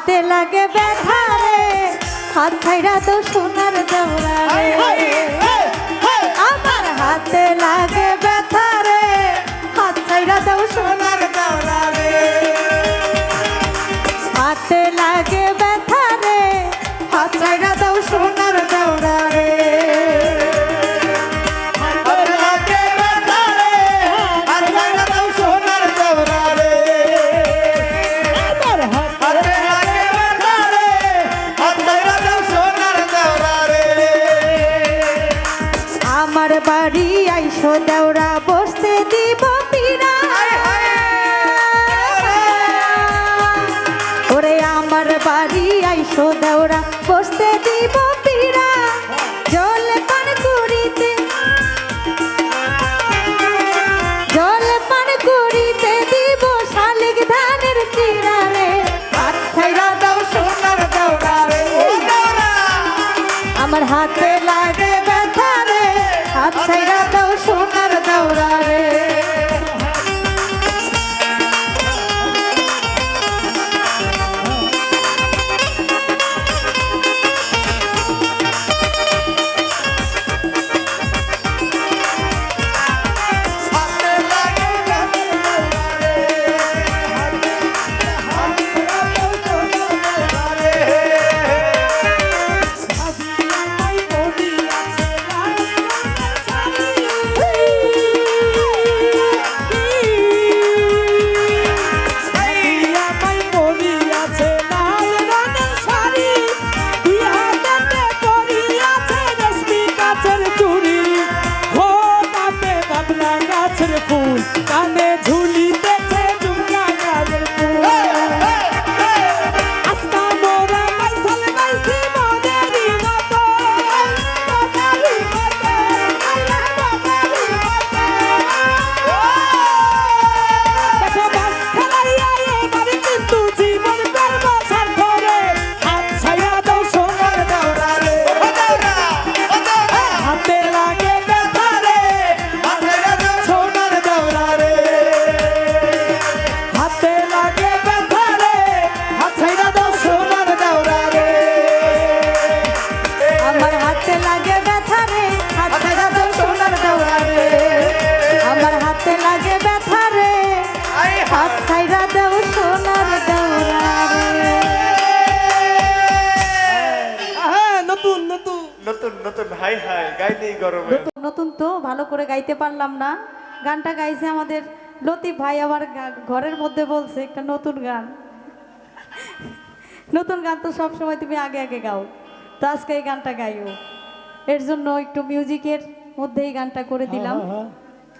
হাতে লাগে ব্যথা রে, হাত ছাইরা তো সোনার দেওরা রে। আমার হাতে লাগে ব্যথা রে, হাত ছাইরা দাও সোনার দেওরা রে। হাতে লাগে ব্যথা রে, হাত ছাইরা দাও সোনার দেওরা রে। আমার বাড়ি আইসো দেওরা বসতে দিব পীড়া, ওরে আমার বাড়ি আইসো দেওরা বসতে দিব পীড়া। জল পান করিতে, জল পান করিতে দিব শালিক ধানের চিড়া রে। হাত ছাইরা দাও সোনার দেওরা রে। আমার হাতে লাগে ব্যথা রে, হাত ছাইরা দাও সোনার দেওরা রে। কানে ঝুলিতেছে জুমকা গাছের ফুল। আস্তা মোরা মাইসাল মাইসি মনেরই মতো, মনেরই মতো, আল্লাহ মনেরই মতো। বসবাস খেলাইয়া এবার কিন্তু জীবন করব সার্থরে। হাত ছাইরা দাও সোনার দেওরা রে। হাতে লাগে ব্যথা রে, হাত ছাইরা দাও সোনার দেওরা রে। হাতে লাগে ব্যথা রে, হাত ছাইরা দাও সোনার দেওরা রে। আমার হাতে লাগে ব্যথা রে, হাত ছাইরা দাও সোনার দেওরা রে। আমার হাতে লাগে ব্যথা রে, হাত ছাইরা দাও সোনার দেওরা রে। নতুন নতুন নতুন নতুন হাই হাই গাইলেই গরমে। নতুন তো ভালো করে গাইতে পারলাম না। গানটা গাইছে আমাদের লতিফ ভাই, আবার ঘরের মধ্যে বলছে একটা নতুন গান। নতুন গান তো সবসময় তুমি আগে আগে গাও, তো আজকে এই গানটা গাইও, এর জন্য একটু মিউজিকের মধ্যে এই গানটা করে দিলাম।